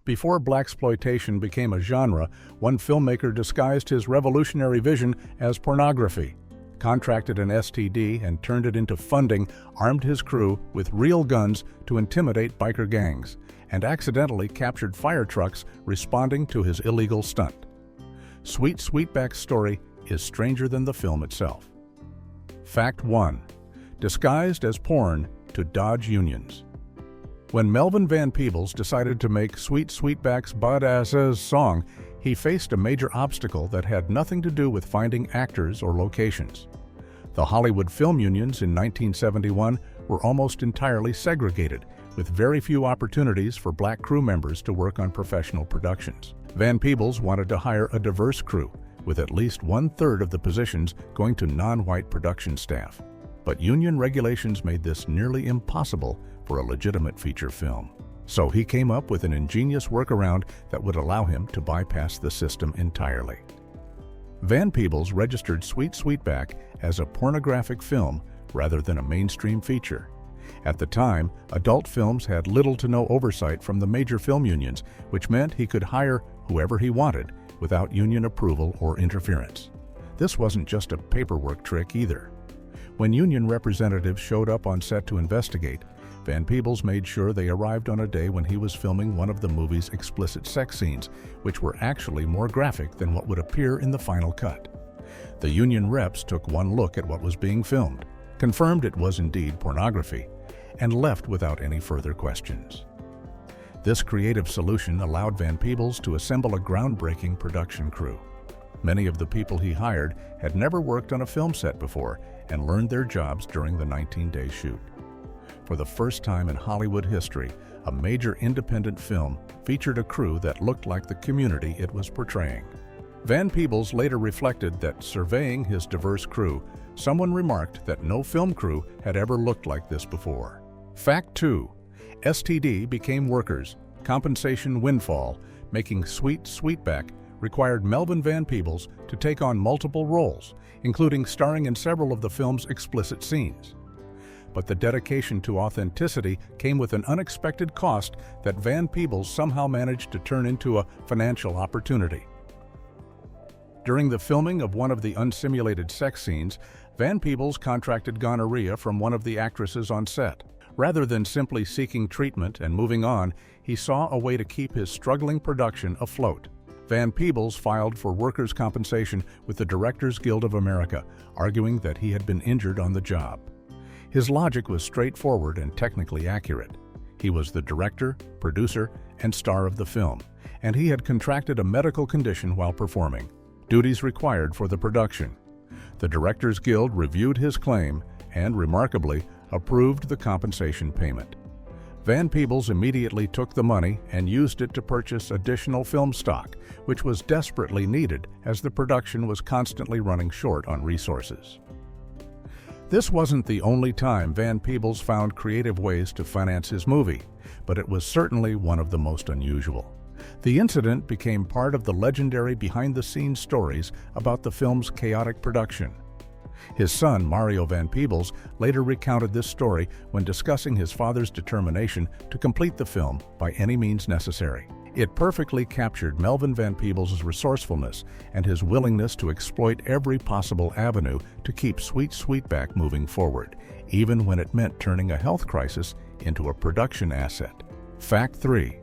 Before blaxploitation became a genre, one filmmaker disguised his revolutionary vision as pornography, contracted an STD and turned it into funding, armed his crew with real guns to intimidate biker gangs, and accidentally captured fire trucks responding to his illegal stunt. Sweetback's story is stranger than the film itself. Fact 1. Disguised as porn to dodge unions. When Melvin Van Peebles decided to make Sweetback's Baadasssss song, he faced a major obstacle that had nothing to do with finding actors or locations. The Hollywood film unions in 1971 were almost entirely segregated, with very few opportunities for black crew members to work on professional productions. Van Peebles wanted to hire a diverse crew, with at least 1/3 of the positions going to non-white production staff. But union regulations made this nearly impossible for a legitimate feature film. So he came up with an ingenious workaround that would allow him to bypass the system entirely. Van Peebles registered Sweetback as a pornographic film rather than a mainstream feature. At the time, adult films had little to no oversight from the major film unions, which meant he could hire whoever he wanted without union approval or interference. This wasn't just a paperwork trick either. When union representatives showed up on set to investigate, Van Peebles made sure they arrived on a day when he was filming one of the movie's explicit sex scenes, which were actually more graphic than what would appear in the final cut. The union reps took one look at what was being filmed, confirmed it was indeed pornography, and left without any further questions. This creative solution allowed Van Peebles to assemble a groundbreaking production crew. Many of the people he hired had never worked on a film set before and learned their jobs during the 19-day shoot. For the first time in Hollywood history, a major independent film featured a crew that looked like the community it was portraying. Van Peebles later reflected that, surveying his diverse crew, someone remarked that no film crew had ever looked like this before. Fact 2. STD became workers, compensation windfall, making Sweetback required Melvin Van Peebles to take on multiple roles, including starring in several of the film's explicit scenes. But the dedication to authenticity came with an unexpected cost that Van Peebles somehow managed to turn into a financial opportunity. During the filming of one of the unsimulated sex scenes, Van Peebles contracted gonorrhea from one of the actresses on set. Rather than simply seeking treatment and moving on, he saw a way to keep his struggling production afloat. Van Peebles filed for workers' compensation with the Directors Guild of America, arguing that he had been injured on the job. His logic was straightforward and technically accurate. He was the director, producer, and star of the film, and he had contracted a medical condition while performing, duties required for the production. The Directors Guild reviewed his claim and, remarkably, approved the compensation payment. Van Peebles immediately took the money and used it to purchase additional film stock, which was desperately needed as the production was constantly running short on resources. This wasn't the only time Van Peebles found creative ways to finance his movie, but it was certainly one of the most unusual. The incident became part of the legendary behind-the-scenes stories about the film's chaotic production. His son, Mario Van Peebles, later recounted this story when discussing his father's determination to complete the film by any means necessary. It perfectly captured Melvin Van Peebles' resourcefulness and his willingness to exploit every possible avenue to keep Sweetback moving forward, even when it meant turning a health crisis into a production asset. Fact 3.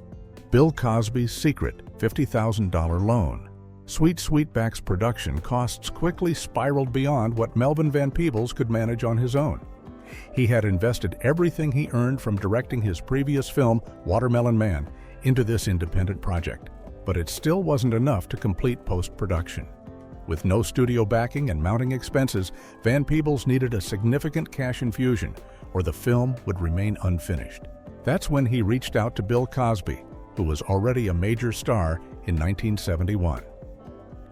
Bill Cosby's secret $50,000 loan. Sweetback's production costs quickly spiraled beyond what Melvin Van Peebles could manage on his own. He had invested everything he earned from directing his previous film, Watermelon Man, into this independent project, but it still wasn't enough to complete post-production. With no studio backing and mounting expenses, Van Peebles needed a significant cash infusion, or the film would remain unfinished. That's when he reached out to Bill Cosby, who was already a major star in 1971.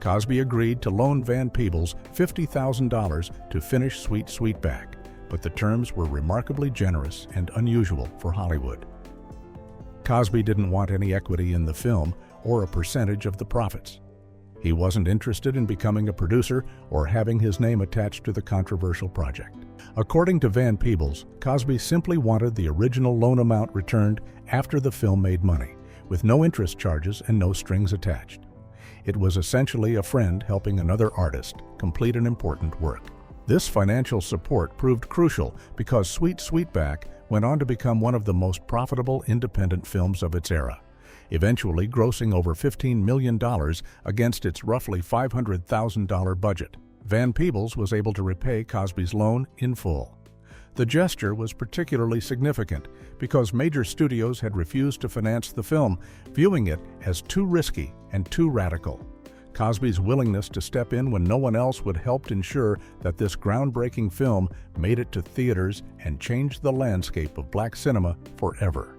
Cosby agreed to loan Van Peebles $50,000 to finish Sweetback, but the terms were remarkably generous and unusual for Hollywood. Cosby didn't want any equity in the film or a percentage of the profits. He wasn't interested in becoming a producer or having his name attached to the controversial project. According to Van Peebles, Cosby simply wanted the original loan amount returned after the film made money, with no interest charges and no strings attached. It was essentially a friend helping another artist complete an important work. This financial support proved crucial because Sweetback went on to become one of the most profitable independent films of its era, eventually grossing over $15 million against its roughly $500,000 budget. Van Peebles was able to repay Cosby's loan in full. The gesture was particularly significant because major studios had refused to finance the film, viewing it as too risky and too radical. Cosby's willingness to step in when no one else would help ensure that this groundbreaking film made it to theaters and changed the landscape of black cinema forever.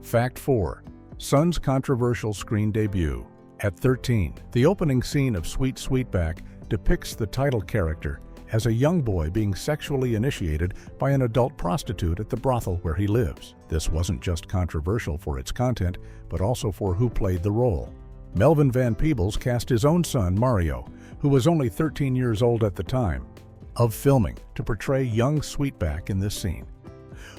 Fact 4. Son's controversial screen debut. At 13, the opening scene of Sweetback depicts the title character as a young boy being sexually initiated by an adult prostitute at the brothel where he lives. This wasn't just controversial for its content, but also for who played the role. Melvin Van Peebles cast his own son, Mario, who was only 13 years old at the time of filming, to portray young Sweetback in this scene.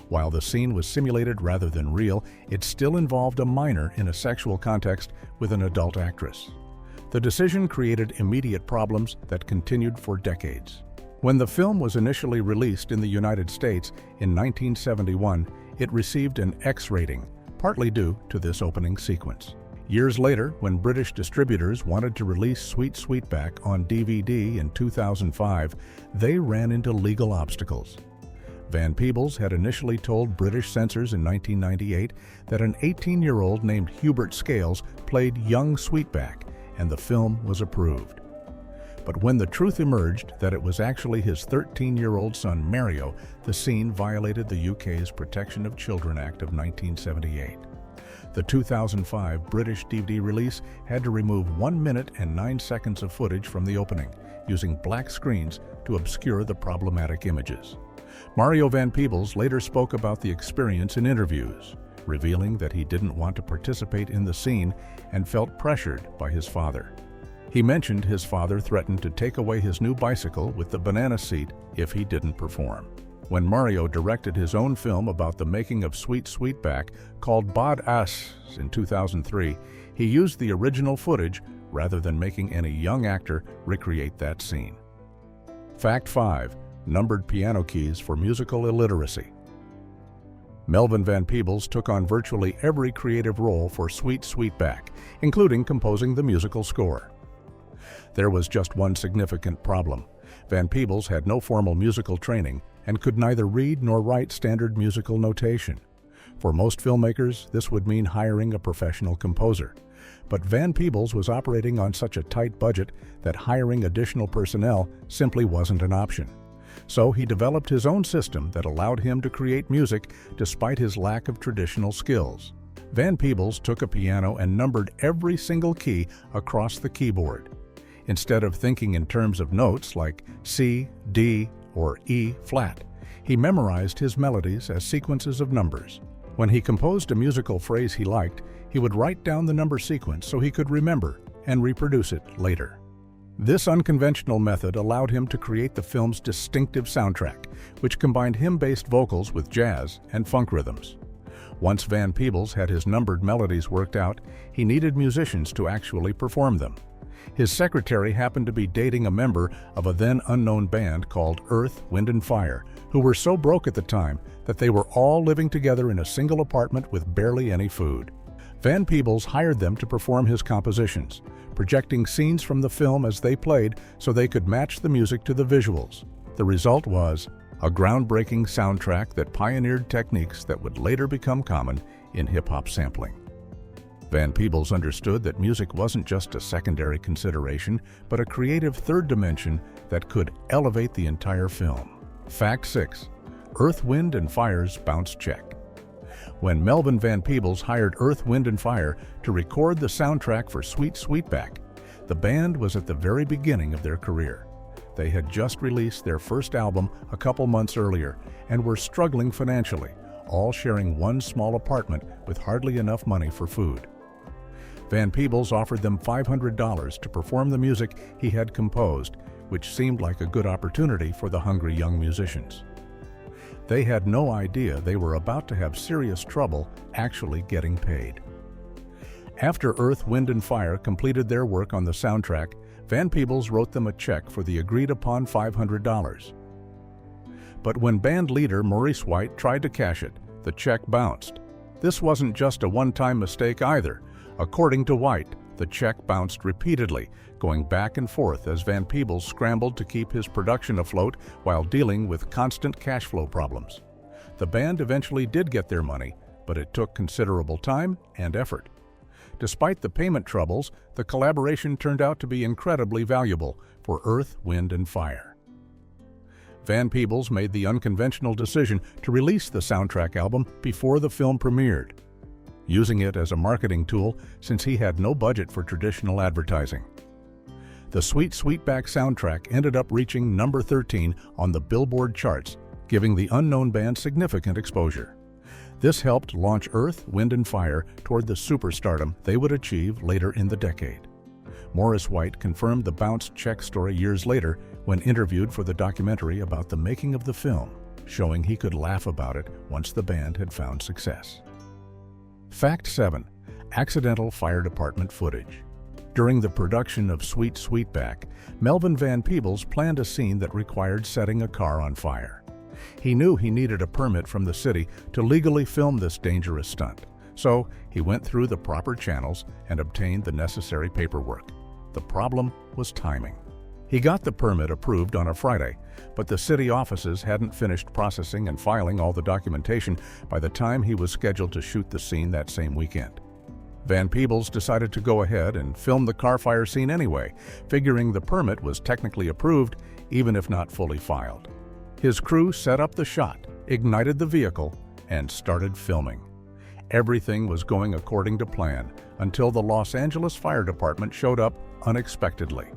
While the scene was simulated rather than real, it still involved a minor in a sexual context with an adult actress. The decision created immediate problems that continued for decades. When the film was initially released in the United States in 1971, it received an X rating, partly due to this opening sequence. Years later, when British distributors wanted to release Sweetback on DVD in 2005, they ran into legal obstacles. Van Peebles had initially told British censors in 1998 that an 18-year-old named Hubert Scales played young Sweetback, and the film was approved. But when the truth emerged that it was actually his 13-year-old son Mario, the scene violated the UK's Protection of Children Act of 1978. The 2005 British DVD release had to remove 1 minute and 9 seconds of footage from the opening, using black screens to obscure the problematic images. Mario Van Peebles later spoke about the experience in interviews, revealing that he didn't want to participate in the scene and felt pressured by his father. He mentioned his father threatened to take away his new bicycle with the banana seat if he didn't perform. When Mario directed his own film about the making of Sweetback called Baadasssss in 2003, he used the original footage rather than making any young actor recreate that scene. Fact 5. Numbered piano keys for musical illiteracy. Melvin Van Peebles took on virtually every creative role for Sweetback, including composing the musical score. There was just one significant problem. Van Peebles had no formal musical training and could neither read nor write standard musical notation. For most filmmakers, this would mean hiring a professional composer. But Van Peebles was operating on such a tight budget that hiring additional personnel simply wasn't an option. So he developed his own system that allowed him to create music despite his lack of traditional skills. Van Peebles took a piano and numbered every single key across the keyboard. Instead of thinking in terms of notes like C, D, or E flat, he memorized his melodies as sequences of numbers. When he composed a musical phrase he liked, he would write down the number sequence so he could remember and reproduce it later. This unconventional method allowed him to create the film's distinctive soundtrack, which combined hymn-based vocals with jazz and funk rhythms. Once Van Peebles had his numbered melodies worked out, he needed musicians to actually perform them. His secretary happened to be dating a member of a then unknown band called Earth, Wind & Fire, who were so broke at the time that they were all living together in a single apartment with barely any food. Van Peebles hired them to perform his compositions, projecting scenes from the film as they played so they could match the music to the visuals. The result was a groundbreaking soundtrack that pioneered techniques that would later become common in hip-hop sampling. Van Peebles understood that music wasn't just a secondary consideration, but a creative third dimension that could elevate the entire film. Fact 6. Earth, Wind & Fire's bounce check. When Melvin Van Peebles hired Earth, Wind & Fire to record the soundtrack for Sweetback, the band was at the very beginning of their career. They had just released their first album a couple months earlier and were struggling financially, all sharing one small apartment with hardly enough money for food. Van Peebles offered them $500 to perform the music he had composed, which seemed like a good opportunity for the hungry young musicians. They had no idea they were about to have serious trouble actually getting paid. After Earth, Wind & Fire completed their work on the soundtrack, Van Peebles wrote them a check for the agreed-upon $500. But when band leader Maurice White tried to cash it, the check bounced. This wasn't just a one-time mistake either. According to White, the check bounced repeatedly, going back and forth as Van Peebles scrambled to keep his production afloat while dealing with constant cash flow problems. The band eventually did get their money, but it took considerable time and effort. Despite the payment troubles, the collaboration turned out to be incredibly valuable for Earth, Wind & Fire. Van Peebles made the unconventional decision to release the soundtrack album before the film premiered, using it as a marketing tool since he had no budget for traditional advertising. The Sweetback soundtrack ended up reaching number 13 on the Billboard charts, giving the unknown band significant exposure. This helped launch Earth, Wind & Fire toward the superstardom they would achieve later in the decade. Maurice White confirmed the bounced check story years later when interviewed for the documentary about the making of the film, showing he could laugh about it once the band had found success. Fact 7. Accidental fire department footage. During the production of Sweetback, Melvin Van Peebles planned a scene that required setting a car on fire. He knew he needed a permit from the city to legally film this dangerous stunt, so he went through the proper channels and obtained the necessary paperwork. The problem was timing. He got the permit approved on a Friday, but the city offices hadn't finished processing and filing all the documentation by the time he was scheduled to shoot the scene that same weekend. Van Peebles decided to go ahead and film the car fire scene anyway, figuring the permit was technically approved, even if not fully filed. His crew set up the shot, ignited the vehicle, and started filming. Everything was going according to plan until the Los Angeles Fire Department showed up unexpectedly.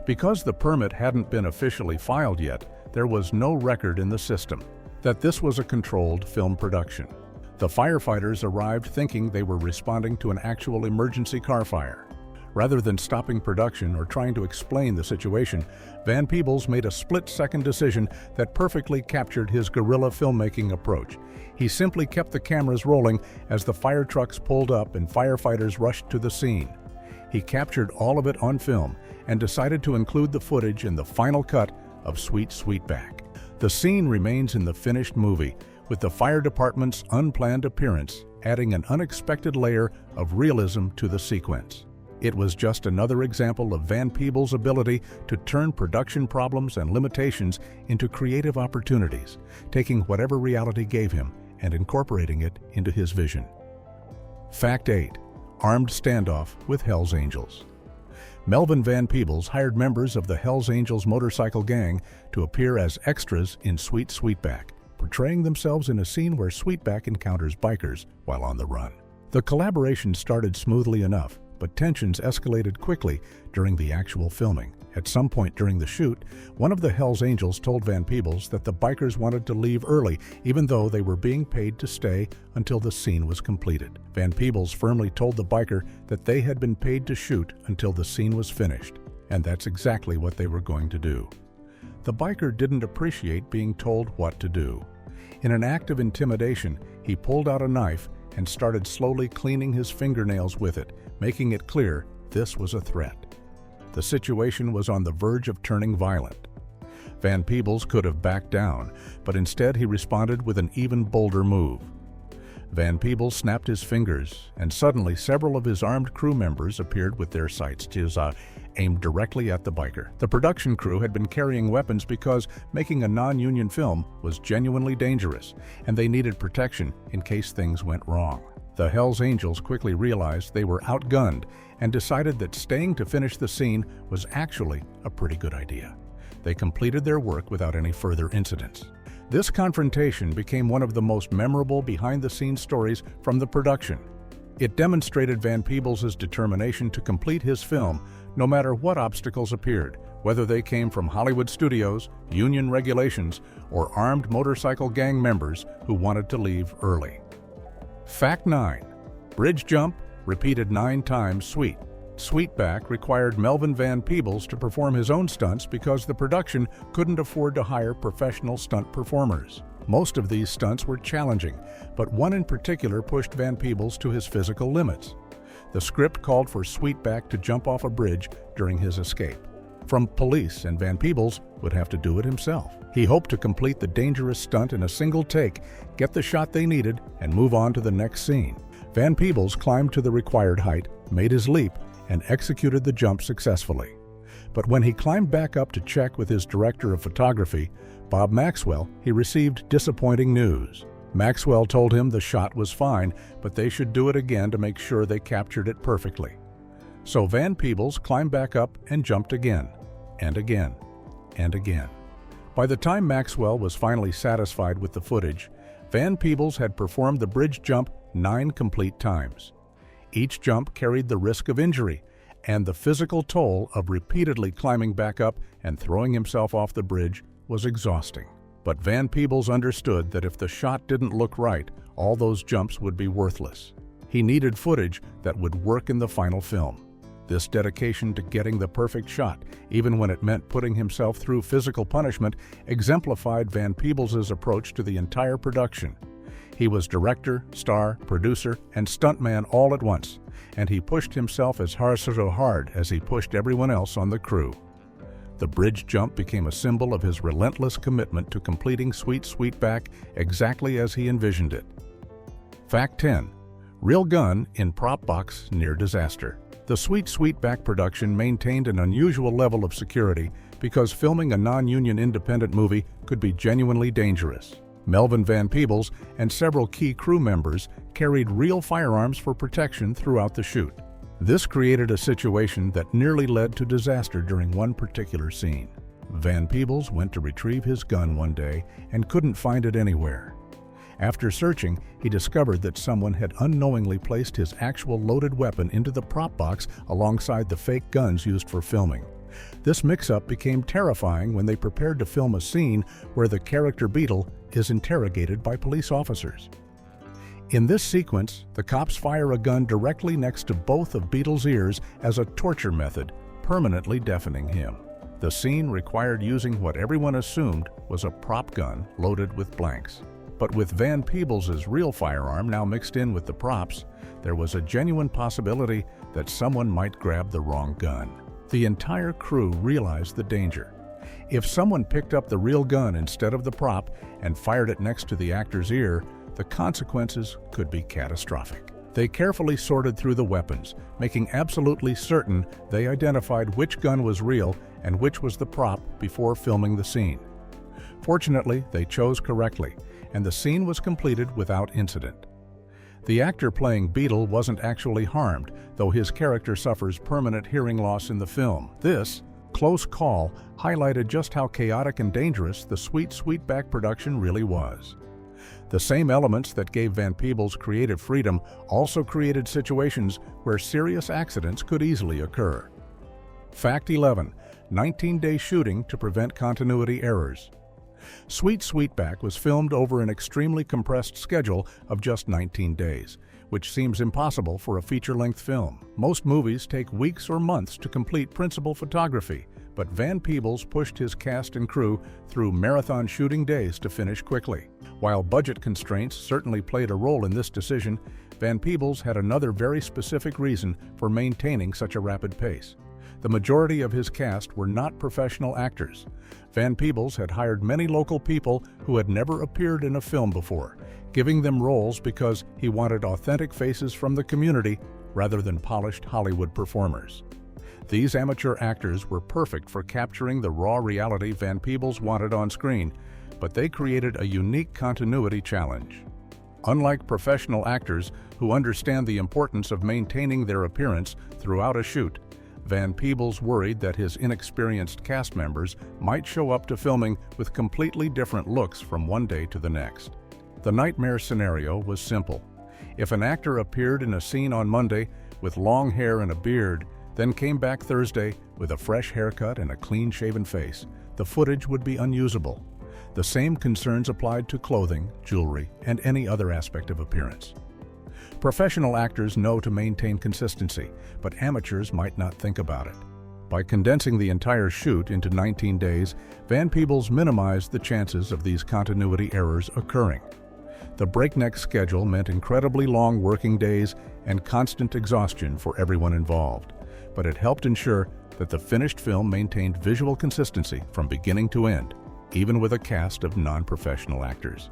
Because the permit hadn't been officially filed yet, there was no record in the system that this was a controlled film production. The firefighters arrived thinking they were responding to an actual emergency car fire. Rather than stopping production or trying to explain the situation, Van Peebles made a split-second decision that perfectly captured his guerrilla filmmaking approach. He simply kept the cameras rolling as the fire trucks pulled up and firefighters rushed to the scene. He captured all of it on film and decided to include the footage in the final cut of Sweetback. The scene remains in the finished movie, with the fire department's unplanned appearance adding an unexpected layer of realism to the sequence. It was just another example of Van Peebles' ability to turn production problems and limitations into creative opportunities, taking whatever reality gave him and incorporating it into his vision. Fact 8. Armed standoff with Hell's Angels. Melvin Van Peebles hired members of the Hell's Angels motorcycle gang to appear as extras in Sweetback, portraying themselves in a scene where Sweetback encounters bikers while on the run. The collaboration started smoothly enough, but tensions escalated quickly during the actual filming. At some point during the shoot, one of the Hell's Angels told Van Peebles that the bikers wanted to leave early, even though they were being paid to stay until the scene was completed. Van Peebles firmly told the biker that they had been paid to shoot until the scene was finished, and that's exactly what they were going to do. The biker didn't appreciate being told what to do. In an act of intimidation, he pulled out a knife and started slowly cleaning his fingernails with it, making it clear this was a threat. The situation was on the verge of turning violent. Van Peebles could have backed down, but instead he responded with an even bolder move. Van Peebles snapped his fingers, and suddenly several of his armed crew members appeared with their sights aimed directly at the biker. The production crew had been carrying weapons because making a non-union film was genuinely dangerous, and they needed protection in case things went wrong. The Hell's Angels quickly realized they were outgunned and decided that staying to finish the scene was actually a pretty good idea. They completed their work without any further incidents. This confrontation became one of the most memorable behind-the-scenes stories from the production. It demonstrated Van Peebles' determination to complete his film no matter what obstacles appeared, whether they came from Hollywood studios, union regulations, or armed motorcycle gang members who wanted to leave early. Fact 9. Bridge jump repeated 9 times Sweetback required Melvin Van Peebles to perform his own stunts because the production couldn't afford to hire professional stunt performers. Most of these stunts were challenging, but one in particular pushed Van Peebles to his physical limits. The script called for Sweetback to jump off a bridge during his escape from police, and Van Peebles would have to do it himself. He hoped to complete the dangerous stunt in a single take, get the shot they needed, and move on to the next scene. Van Peebles climbed to the required height, made his leap, and executed the jump successfully. But when he climbed back up to check with his director of photography, Bob Maxwell, he received disappointing news. Maxwell told him the shot was fine, but they should do it again to make sure they captured it perfectly. So Van Peebles climbed back up and jumped again, and again, and again. By the time Maxwell was finally satisfied with the footage, Van Peebles had performed the bridge jump 9 complete times. Each jump carried the risk of injury and the physical toll of repeatedly climbing back up and throwing himself off the bridge was exhausting. But Van Peebles understood that if the shot didn't look right, all those jumps would be worthless. He needed footage that would work in the final film. This dedication to getting the perfect shot, even when it meant putting himself through physical punishment, exemplified Van Peebles' approach to the entire production. He was director, star, producer, and stuntman all at once, and he pushed himself as hard as he pushed everyone else on the crew. The bridge jump became a symbol of his relentless commitment to completing Sweetback exactly as he envisioned it. Fact 10. Real gun in prop box near disaster. The Sweetback production maintained an unusual level of security because filming a non-union independent movie could be genuinely dangerous. Melvin Van Peebles and several key crew members carried real firearms for protection throughout the shoot. This created a situation that nearly led to disaster during one particular scene. Van Peebles went to retrieve his gun one day and couldn't find it anywhere. After searching, he discovered that someone had unknowingly placed his actual loaded weapon into the prop box alongside the fake guns used for filming. This mix-up became terrifying when they prepared to film a scene where the character Beetle is interrogated by police officers. In this sequence, the cops fire a gun directly next to both of Beetle's ears as a torture method, permanently deafening him. The scene required using what everyone assumed was a prop gun loaded with blanks. But with Van Peebles' real firearm now mixed in with the props, there was a genuine possibility that someone might grab the wrong gun. The entire crew realized the danger. If someone picked up the real gun instead of the prop and fired it next to the actor's ear, the consequences could be catastrophic. They carefully sorted through the weapons, making absolutely certain they identified which gun was real and which was the prop before filming the scene. Fortunately, they chose correctly, and the scene was completed without incident. The actor playing Beetle wasn't actually harmed, though his character suffers permanent hearing loss in the film. This close call highlighted just how chaotic and dangerous the Sweetback production really was. The same elements that gave Van Peebles creative freedom also created situations where serious accidents could easily occur. Fact 11. 19-day shooting to prevent continuity errors. Sweetback was filmed over an extremely compressed schedule of just 19 days, which seems impossible for a feature-length film. Most movies take weeks or months to complete principal photography, but Van Peebles pushed his cast and crew through marathon shooting days to finish quickly. While budget constraints certainly played a role in this decision, Van Peebles had another very specific reason for maintaining such a rapid pace. The majority of his cast were not professional actors. Van Peebles had hired many local people who had never appeared in a film before, giving them roles because he wanted authentic faces from the community rather than polished Hollywood performers. These amateur actors were perfect for capturing the raw reality Van Peebles wanted on screen, but they created a unique continuity challenge. Unlike professional actors who understand the importance of maintaining their appearance throughout a shoot, Van Peebles worried that his inexperienced cast members might show up to filming with completely different looks from one day to the next. The nightmare scenario was simple. If an actor appeared in a scene on Monday with long hair and a beard, then came back Thursday with a fresh haircut and a clean-shaven face, the footage would be unusable. The same concerns applied to clothing, jewelry, and any other aspect of appearance. Professional actors know to maintain consistency, but amateurs might not think about it. By condensing the entire shoot into 19 days, Van Peebles minimized the chances of these continuity errors occurring. The breakneck schedule meant incredibly long working days and constant exhaustion for everyone involved, but it helped ensure that the finished film maintained visual consistency from beginning to end, even with a cast of non-professional actors.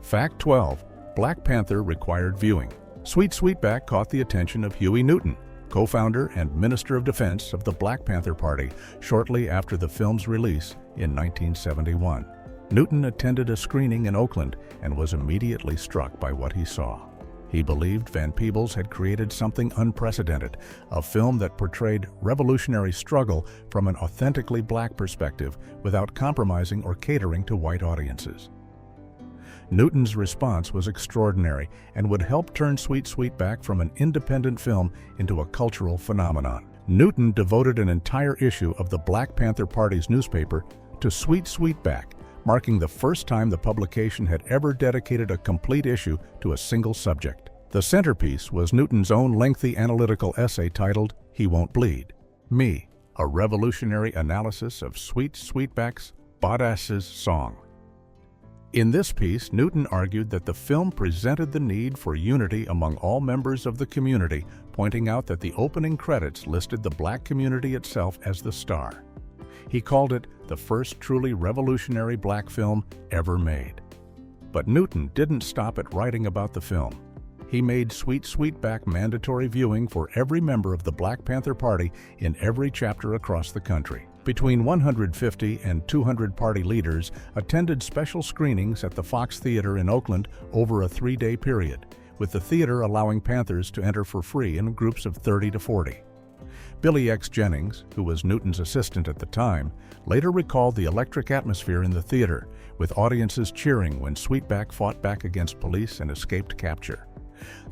Fact 12. Black Panther required viewing. Sweetback caught the attention of Huey Newton, co-founder and Minister of Defense of the Black Panther Party, shortly after the film's release in 1971. Newton attended a screening in Oakland and was immediately struck by what he saw. He believed Van Peebles had created something unprecedented, a film that portrayed revolutionary struggle from an authentically black perspective without compromising or catering to white audiences. Newton's response was extraordinary and would help turn Sweetback from an independent film into a cultural phenomenon. Newton devoted an entire issue of the Black Panther Party's newspaper to Sweetback, marking the first time the publication had ever dedicated a complete issue to a single subject. The centerpiece was Newton's own lengthy analytical essay titled "He Won't Bleed. Me, a revolutionary analysis of Sweetback's Baadasssss song." In this piece, Newton argued that the film presented the need for unity among all members of the community, pointing out that the opening credits listed the black community itself as the star. He called it the first truly revolutionary black film ever made. But Newton didn't stop at writing about the film. He made Sweetback mandatory viewing for every member of the Black Panther Party in every chapter across the country. Between 150 and 200 party leaders attended special screenings at the Fox Theater in Oakland over a 3-day period, with the theater allowing Panthers to enter for free in groups of 30 to 40. Billy X. Jennings, who was Newton's assistant at the time, later recalled the electric atmosphere in the theater, with audiences cheering when Sweetback fought back against police and escaped capture.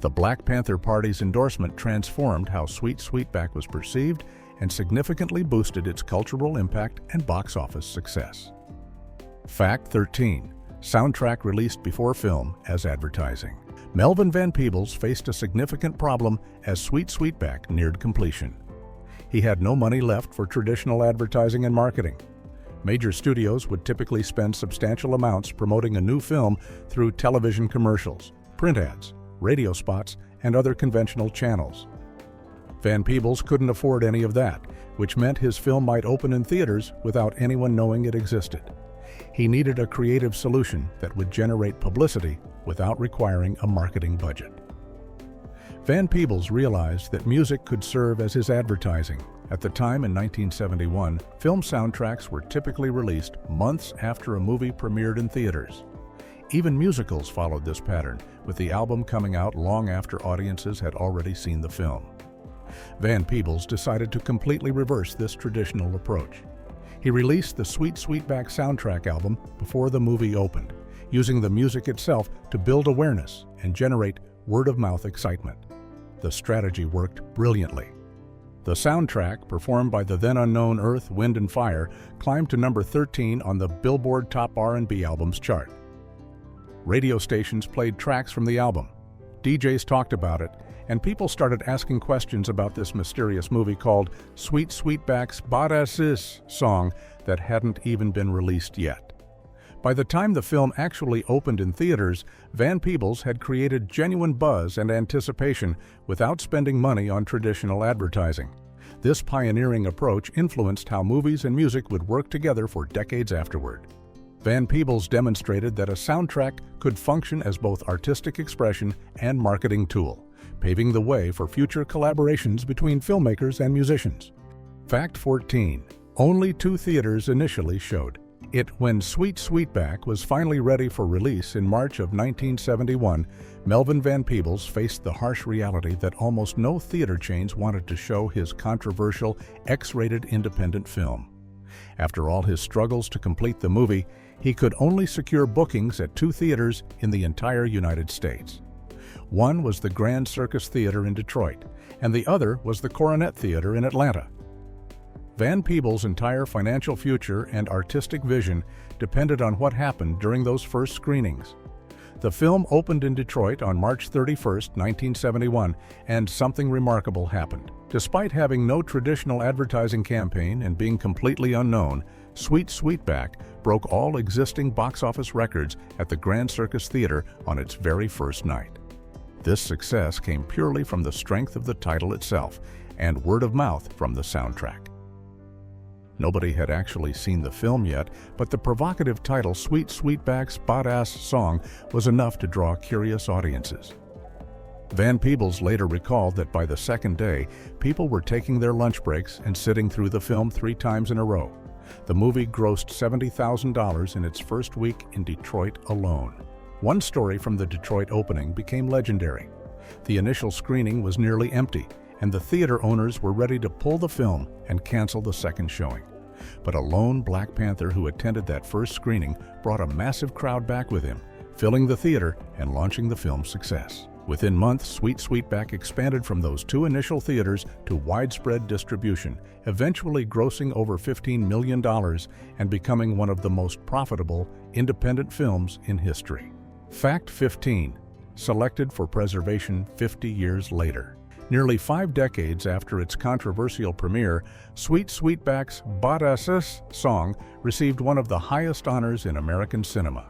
The Black Panther Party's endorsement transformed how Sweetback was perceived and significantly boosted its cultural impact and box office success. Fact 13. Soundtrack released before film as advertising. Melvin Van Peebles faced a significant problem as Sweetback neared completion. He had no money left for traditional advertising and marketing. Major studios would typically spend substantial amounts promoting a new film through television commercials, print ads, radio spots, and other conventional channels. Van Peebles couldn't afford any of that, which meant his film might open in theaters without anyone knowing it existed. He needed a creative solution that would generate publicity without requiring a marketing budget. Van Peebles realized that music could serve as his advertising. At the time in 1971, film soundtracks were typically released months after a movie premiered in theaters. Even musicals followed this pattern, with the album coming out long after audiences had already seen the film. Van Peebles decided to completely reverse this traditional approach. He released the Sweetback soundtrack album before the movie opened, using the music itself to build awareness and generate word-of-mouth excitement. The strategy worked brilliantly. The soundtrack, performed by the then-unknown Earth, Wind and Fire, climbed to number 13 on the Billboard Top R&B Albums chart. Radio stations played tracks from the album. DJs talked about it, and people started asking questions about this mysterious movie called Sweetback's Baadasssss song that hadn't even been released yet. By the time the film actually opened in theaters, Van Peebles had created genuine buzz and anticipation without spending money on traditional advertising. This pioneering approach influenced how movies and music would work together for decades afterward. Van Peebles demonstrated that a soundtrack could function as both artistic expression and marketing tool, paving the way for future collaborations between filmmakers and musicians. Fact 14. Only 2 theaters initially showed it. When Sweetback was finally ready for release in March of 1971, Melvin Van Peebles faced the harsh reality that almost no theater chains wanted to show his controversial X-rated independent film. After all his struggles to complete the movie, he could only secure bookings at 2 theaters in the entire United States. One was the Grand Circus Theater in Detroit, and the other was the Coronet Theater in Atlanta. Van Peebles' entire financial future and artistic vision depended on what happened during those first screenings. The film opened in Detroit on March 31, 1971, and something remarkable happened. Despite having no traditional advertising campaign and being completely unknown, Sweetback broke all existing box office records at the Grand Circus Theater on its very first night. This success came purely from the strength of the title itself and word of mouth from the soundtrack. Nobody had actually seen the film yet, but the provocative title Sweetback's Baadasssss song was enough to draw curious audiences. Van Peebles later recalled that by the second day, people were taking their lunch breaks and sitting through the film 3 times in a row. The movie grossed $70,000 in its first week in Detroit alone. One story from the Detroit opening became legendary. The initial screening was nearly empty, and the theater owners were ready to pull the film and cancel the second showing. But a lone Black Panther who attended that first screening brought a massive crowd back with him, filling the theater and launching the film's success. Within months, Sweetback expanded from those 2 initial theaters to widespread distribution, eventually grossing over $15 million and becoming one of the most profitable independent films in history. Fact 15. Selected for preservation 50 years later. Nearly 5 decades after its controversial premiere, Sweetback's Baadasssss song received one of the highest honors in American cinema.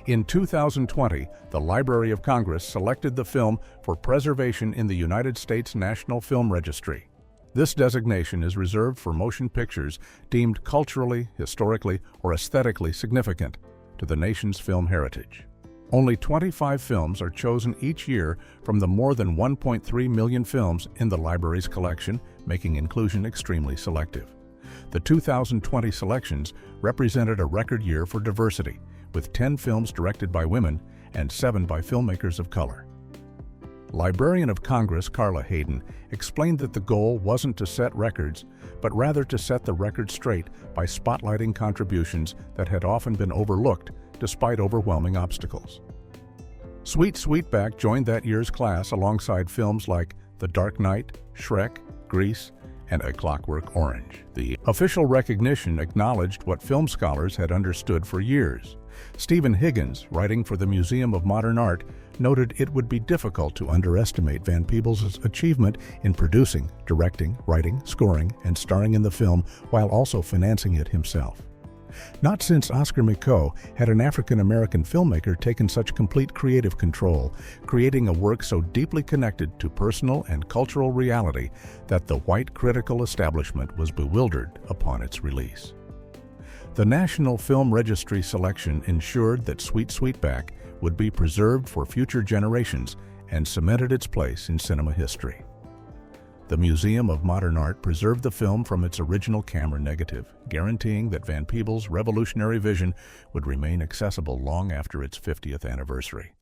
In 2020, the Library of Congress selected the film for preservation in the United States National Film Registry. This designation is reserved for motion pictures deemed culturally, historically, or aesthetically significant to the nation's film heritage. Only 25 films are chosen each year from the more than 1.3 million films in the library's collection, making inclusion extremely selective. The 2020 selections represented a record year for diversity, with 10 films directed by women and 7 by filmmakers of color. Librarian of Congress Carla Hayden explained that the goal wasn't to set records, but rather to set the record straight by spotlighting contributions that had often been overlooked despite overwhelming obstacles. Sweetback joined that year's class alongside films like The Dark Knight, Shrek, Grease, and A Clockwork Orange. The official recognition acknowledged what film scholars had understood for years. Stephen Higgins, writing for the Museum of Modern Art, noted it would be difficult to underestimate Van Peebles' achievement in producing, directing, writing, scoring, and starring in the film while also financing it himself. Not since Oscar Micheaux had an African-American filmmaker taken such complete creative control, creating a work so deeply connected to personal and cultural reality that the white critical establishment was bewildered upon its release. The National Film Registry selection ensured that Sweetback would be preserved for future generations and cemented its place in cinema history. The Museum of Modern Art preserved the film from its original camera negative, guaranteeing that Van Peebles' revolutionary vision would remain accessible long after its 50th anniversary.